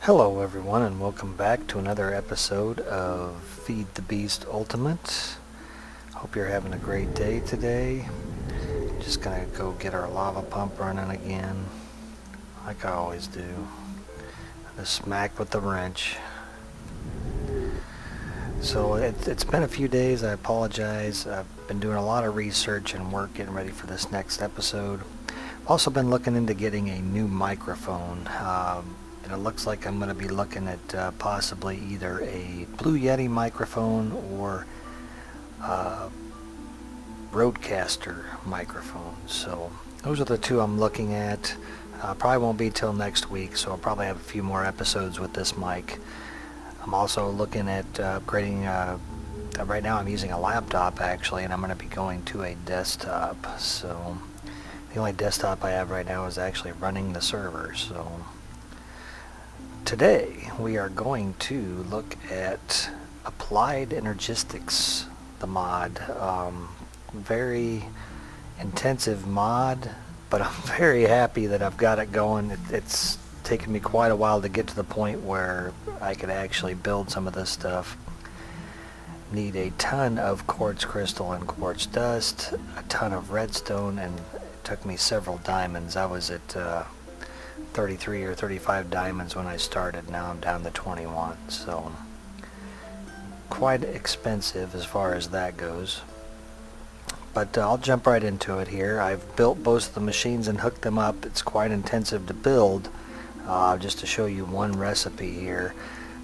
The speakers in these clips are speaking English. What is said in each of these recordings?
Hello everyone, and welcome back to another episode of Feed the Beast Ultimate. Hope you're having a great day today. Just gonna go get our lava pump running again, like I always do. Just smack with the wrench. So it's been a few days, I apologize. I've been doing a lot of research and work getting ready for this next episode. I've also been looking into getting a new microphone. And it looks like I'm going to be looking at possibly either a Blue Yeti microphone or Rodecaster microphone. So those are the two I'm looking at. Probably won't be till next week, so I'll probably have a few more episodes with this mic. I'm also looking at upgrading. Right now I'm using a laptop actually, and I'm going to be going to a desktop. So the only desktop I have right now is actually running the server. So today we are going to look at Applied Energistics, the mod. Very intensive mod, but I'm very happy that I've got it going. It's taken me quite a while to get to the point where I could actually build some of this stuff. Need a ton of quartz crystal and quartz dust, a ton of redstone, and it took me several diamonds. I was at 33 or 35 diamonds when I started. Now I'm down to 21, so quite expensive as far as that goes. But I'll jump right into it here. I've built both of the machines and hooked them up. It's quite intensive to build. Just to show you one recipe here,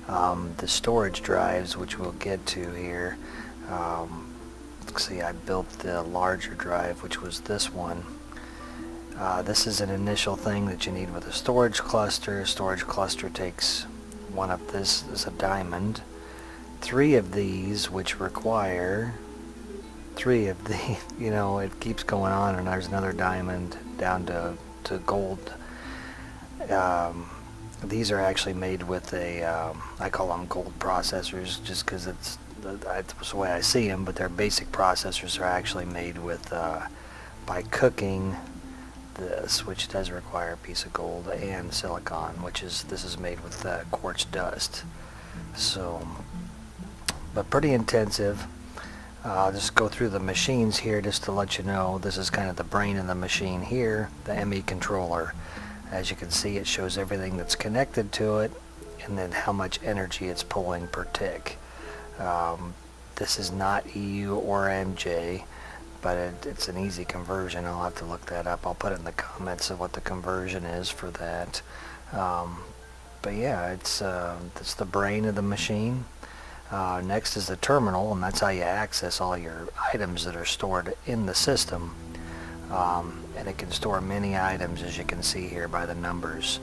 the storage drives, which we'll get to here. Let's see, I built the larger drive, which was this one. This is an initial thing that you need with a storage cluster. Storage cluster takes one of this is a diamond. 3 of these, which require 3 of the, you know, it keeps going on, and there's another diamond down to gold. These are actually made with a, I call them gold processors just because that's the way I see them, but their basic processors are actually made with, by cooking this, which does require a piece of gold, and silicon, this is made with quartz dust. So, but pretty intensive. I'll just go through the machines here just to let you know. This is kind of the brain of the machine here, the Emmy controller. As you can see, it shows everything that's connected to it and then how much energy it's pulling per tick. This is not EU or MJ, but it's an easy conversion. I'll have to look that up. I'll put it in the comments of what the conversion is for that. But yeah, it's the brain of the machine. Next is the terminal, and that's how you access all your items that are stored in the system. And it can store many items, as you can see here by the numbers.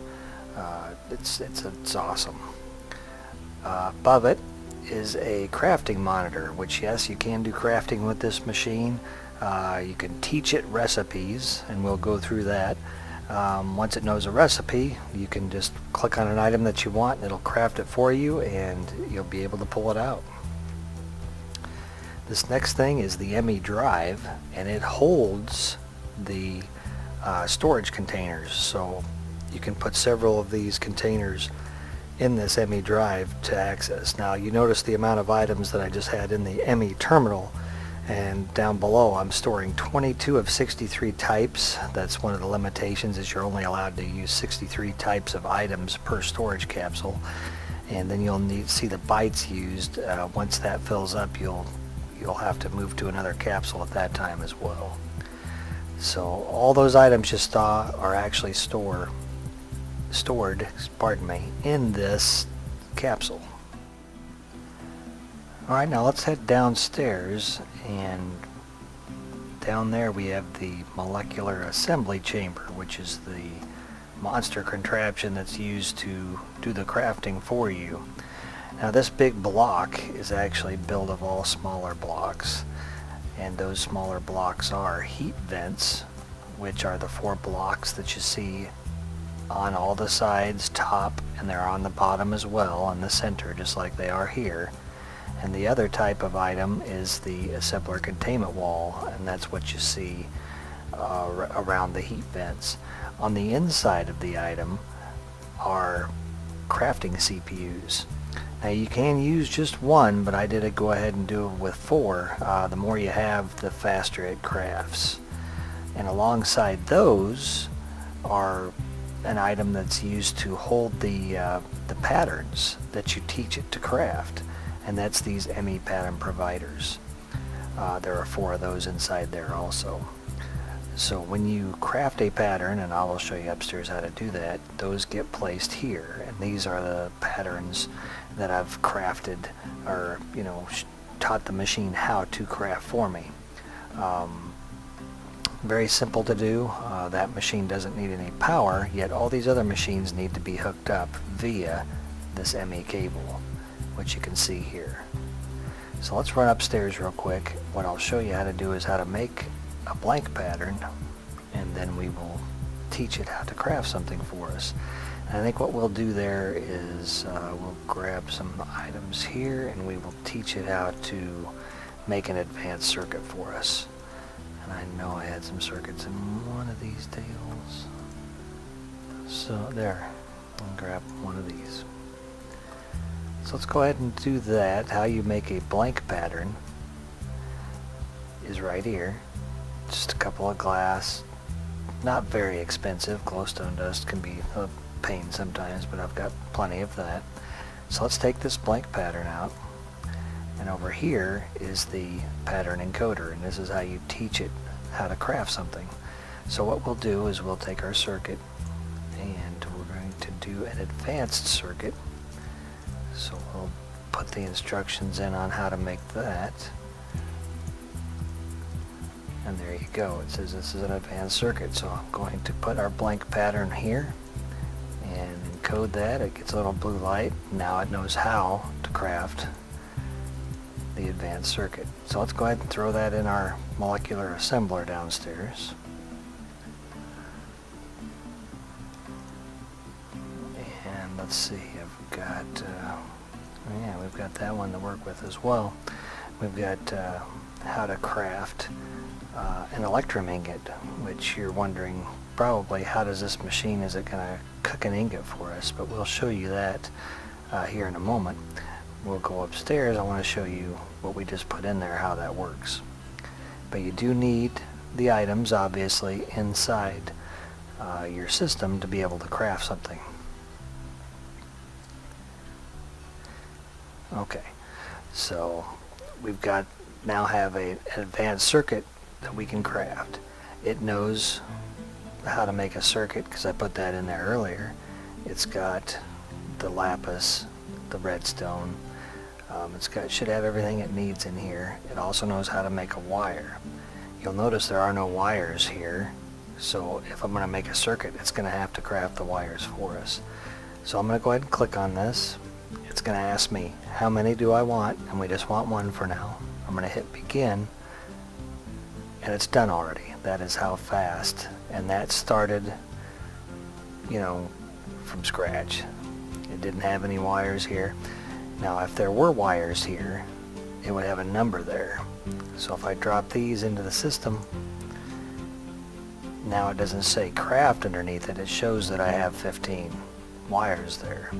It's awesome. Above it is a crafting monitor, which yes, you can do crafting with this machine. You can teach it recipes, and we'll go through that. Once it knows a recipe, you can just click on an item that you want and it'll craft it for you, and you'll be able to pull it out. This next thing is the Emmy Drive, and it holds the storage containers, so you can put several of these containers in this Emmy Drive to access. Now you notice the amount of items that I just had in the Emmy terminal, and down below I'm storing 22 of 63 types. That's one of the limitations, is you're only allowed to use 63 types of items per storage capsule, and then you'll need to see the bytes used. Once that fills up, you'll have to move to another capsule at that time as well. So all those items you saw are actually stored, in this capsule. Alright, now let's head downstairs, and down there we have the molecular assembly chamber, which is the monster contraption that's used to do the crafting for you. Now this big block is actually built of all smaller blocks, and those smaller blocks are heat vents, which are the 4 blocks that you see on all the sides, top, and they're on the bottom as well, in the center, just like they are here. And the other type of item is the assembler containment wall, and that's what you see around the heat vents. On the inside of the item are crafting CPUs. Now you can use just one, but I did go ahead and do it with 4. The more you have, the faster it crafts. And alongside those are an item that's used to hold the patterns that you teach it to craft, and that's these Emmy pattern providers. There are 4 of those inside there also. So when you craft a pattern, and I will show you upstairs how to do that, those get placed here, and these are the patterns that I've crafted, or taught the machine how to craft for me. Very simple to do. That machine doesn't need any power, yet all these other machines need to be hooked up via this Emmy cable, which you can see here. So let's run upstairs real quick. What I'll show you how to do is how to make a blank pattern, and then we will teach it how to craft something for us. And I think what we'll do there is we'll grab some items here, and we will teach it how to make an advanced circuit for us. And I know I had some circuits in one of these tables. So there, I'll grab one of these. So let's go ahead and do that. How you make a blank pattern is right here. Just a couple of glass, not very expensive. Glowstone dust can be a pain sometimes, but I've got plenty of that. So let's take this blank pattern out, and over here is the pattern encoder, and this is how you teach it how to craft something. So what we'll do is we'll take our circuit, and we're going to do an advanced circuit. So we'll put the instructions in on how to make that. And there you go. It says this is an advanced circuit. So I'm going to put our blank pattern here and encode that. It gets a little blue light. Now it knows how to craft the advanced circuit. So let's go ahead and throw that in our molecular assembler downstairs. And let's see, I've got, yeah, we've got that one to work with as well. We've got how to craft an electrum ingot, which you're wondering probably how does this machine, is it going to cook an ingot for us? But we'll show you that here in a moment. We'll go upstairs. I want to show you what we just put in there, how that works. But you do need the items obviously inside your system to be able to craft something. Okay, so we've got now have an advanced circuit that we can craft. It knows how to make a circuit because I put that in there earlier. It's got the lapis, the redstone. Should have everything it needs in here. It also knows how to make a wire. You'll notice there are no wires here, so if I'm going to make a circuit, it's going to have to craft the wires for us. So I'm going to go ahead and click on this. It's going to ask me how many do I want, and we just want one for now. I'm going to hit begin, and it's done already. That is how fast. And that started, from scratch. It didn't have any wires here. Now if there were wires here, it would have a number there. So if I drop these into the system, now it doesn't say craft underneath it. It shows that I have 15 wires there.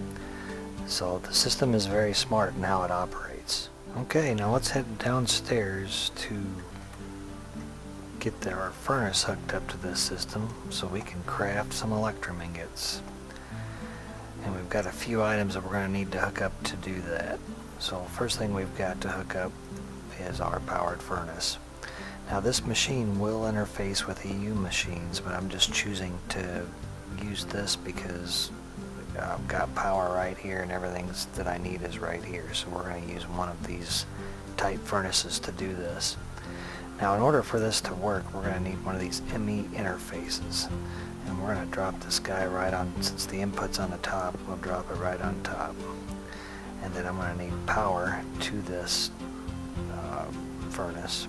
So the system is very smart in how it operates. Okay, now let's head downstairs to get our furnace hooked up to this system so we can craft some electrum ingots. And we've got a few items that we're going to need to hook up to do that. So first thing we've got to hook up is our powered furnace. Now this machine will interface with EU machines, but I'm just choosing to use this because I've got power right here and everything that I need is right here. So we're going to use one of these type furnaces to do this. Now in order for this to work, we're going to need one of these Emmy interfaces. And we're going to drop this guy right on, since the input's on the top, we'll drop it right on top. And then I'm going to need power to this furnace.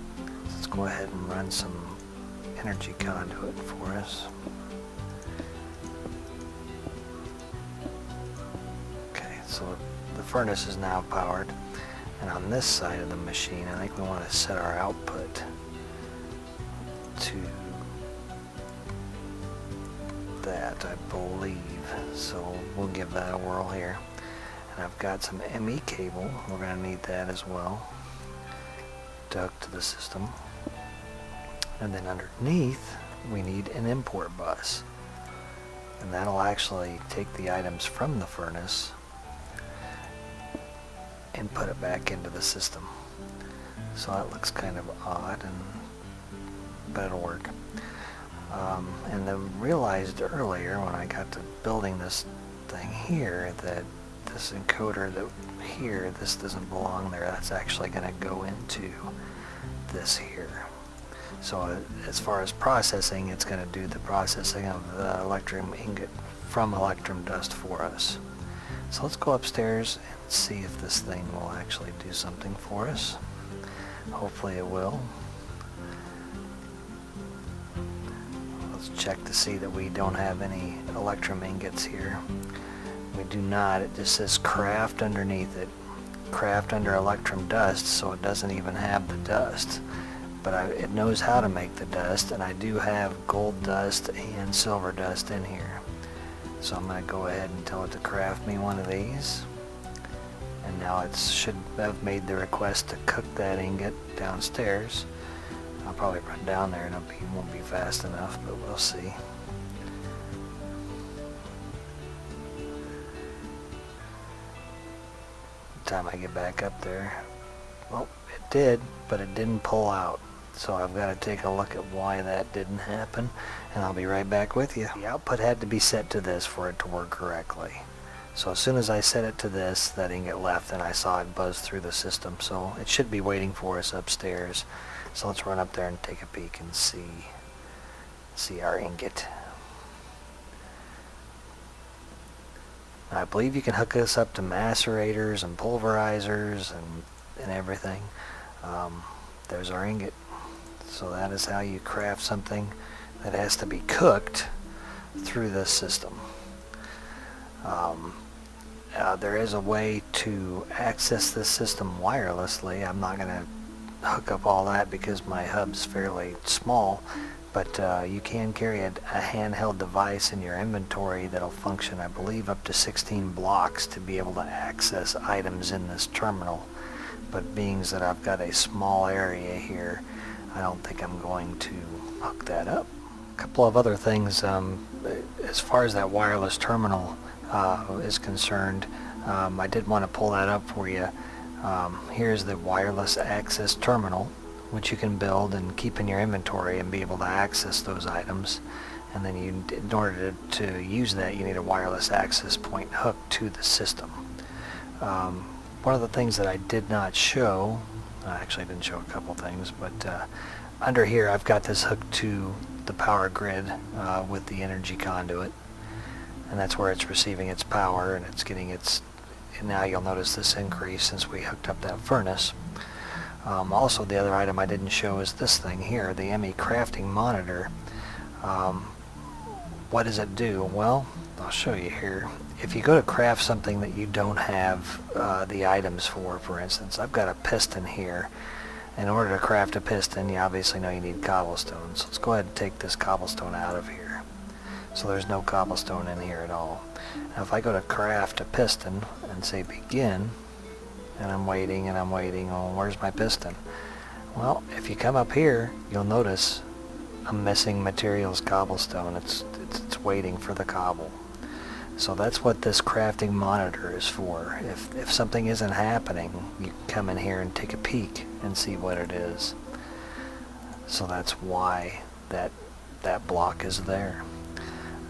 So let's go ahead and run some energy conduit for us. Okay, so the furnace is now powered, and on this side of the machine I think we want to set our output to that, I believe. So we'll give that a whirl here. And I've got some ME cable, we're going to need that as well to hook to the system. And then underneath we need an import bus, and that'll actually take the items from the furnace and put it back into the system. So that looks kind of odd, but it'll work. And then realized earlier when I got to building this thing here that this encoder that here, this doesn't belong there. That's actually going to go into this here. So as far as processing, it's going to do the processing of the electrum ingot from electrum dust for us. So let's go upstairs and see if this thing will actually do something for us. Hopefully it will. Let's check to see that we don't have any electrum ingots here. We do not. It just says craft underneath it. Craft under electrum dust, so it doesn't even have the dust. But it knows how to make the dust, and I do have gold dust and silver dust in here. So I'm going to go ahead and tell it to craft me one of these. And now it should have made the request to cook that ingot downstairs. I'll probably run down there and it won't be fast enough, but we'll see. The time I get back up there, well, it did, but it didn't pull out. So I've got to take a look at why that didn't happen, and I'll be right back with you. The output had to be set to this for it to work correctly. So as soon as I set it to this, that ingot left, and I saw it buzz through the system. So it should be waiting for us upstairs. So let's run up there and take a peek and see our ingot. I believe you can hook this up to macerators and pulverizers and everything. There's our ingot. So that is how you craft something that has to be cooked through this system. There is a way to access this system wirelessly. I'm not going to hook up all that because my hub's fairly small, but you can carry a handheld device in your inventory that'll function, I believe, up to 16 blocks to be able to access items in this terminal. But being that I've got a small area here, I don't think I'm going to hook that up. A couple of other things, as far as that wireless terminal is concerned, I did want to pull that up for you. Here's the wireless access terminal, which you can build and keep in your inventory and be able to access those items. And then in order to use that, you need a wireless access point hooked to the system. One of the things that I did not show, I actually didn't show a couple things, but under here I've got this hooked to the power grid with the energy conduit, and that's where it's receiving its power, and it's getting its, and now you'll notice this increase since we hooked up that furnace. Also, the other item I didn't show is this thing here, the Emmy crafting monitor. What does it do? Well, I'll show you here. If you go to craft something that you don't have the items for instance, I've got a piston here. In order to craft a piston, you obviously know you need cobblestone. So let's go ahead and take this cobblestone out of here. So there's no cobblestone in here at all. Now if I go to craft a piston and say begin, and I'm waiting and I'm waiting, oh, where's my piston? Well, if you come up here, you'll notice I'm missing materials cobblestone. It's waiting for the cobble. So that's what this crafting monitor is for. If something isn't happening, you can come in here and take a peek and see what it is. So that's why that block is there.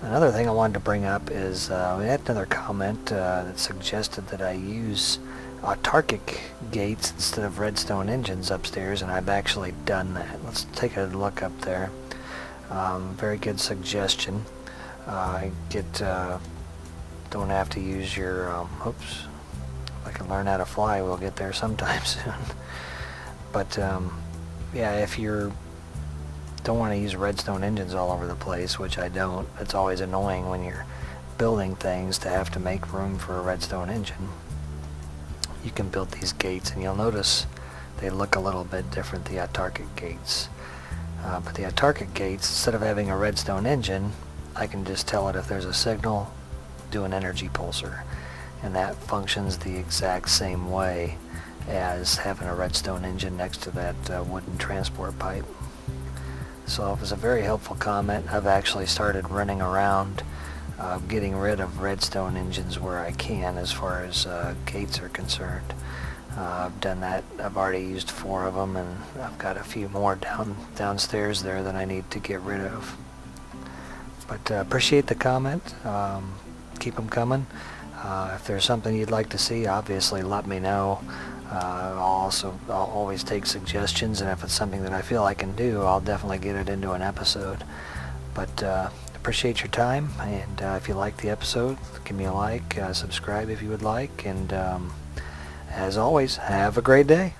Another thing I wanted to bring up is we had another comment that suggested that I use autarkic gates instead of redstone engines upstairs, and I've actually done that. Let's take a look up there. Very good suggestion. Don't have to use your, oops, if I can learn how to fly, we'll get there sometime soon. But yeah, if you're don't want to use redstone engines all over the place, which I don't. It's always annoying when you're building things to have to make room for a redstone engine. You can build these gates, and you'll notice they look a little bit different, the autarkic gates. But the autarkic gates, instead of having a redstone engine, I can just tell it if there's a signal, do an energy pulsar. And that functions the exact same way as having a redstone engine next to that wooden transport pipe. So it was a very helpful comment. I've actually started running around getting rid of redstone engines where I can as far as gates are concerned. I've done that. I've already used 4 of them, and I've got a few more downstairs there that I need to get rid of. But appreciate the comment. Keep them coming. If there's something you'd like to see, obviously let me know. I'll always take suggestions, and if it's something that I feel I can do, I'll definitely get it into an episode. But appreciate your time, and if you like the episode, give me a like, subscribe if you would like, and as always, have a great day.